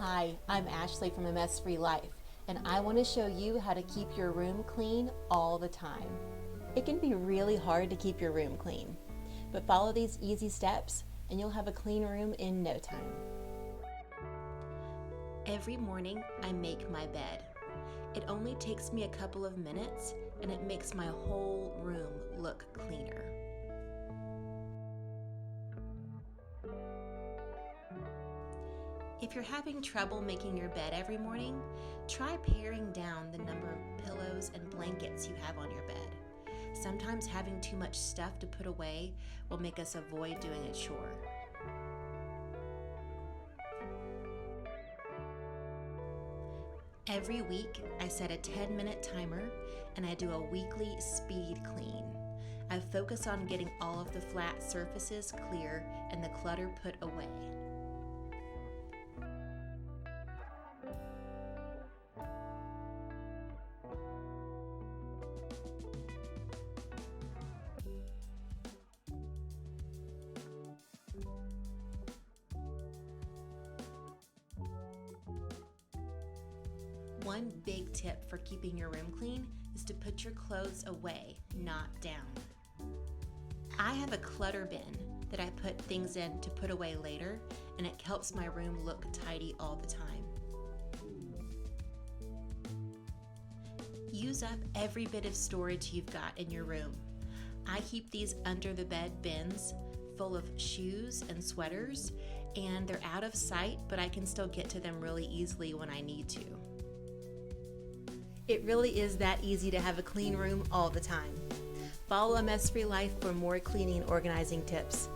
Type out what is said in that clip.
Hi, I'm Ashley from A Mess Free Life, and I want to show you how to keep your room clean all the time. It can be really hard to keep your room clean, but follow these easy steps and you'll have a clean room in no time. Every morning I make my bed. It only takes me a couple of minutes and it makes my whole room look cleaner. If you're having trouble making your bed every morning, try paring down the number of pillows and blankets you have on your bed. Sometimes having too much stuff to put away will make us avoid doing a chore. Every week, I set a 10-minute timer and I do a weekly speed clean. I focus on getting all of the flat surfaces clear and the clutter put away. One big tip for keeping your room clean is to put your clothes away, not down. I have a clutter bin that I put things in to put away later, and it helps my room look tidy all the time. Use up every bit of storage you've got in your room. I keep these under the bed bins full of shoes and sweaters, and they're out of sight, but I can still get to them really easily when I need to. It really is that easy to have a clean room all the time. Follow A Mess Free Life for more cleaning and organizing tips.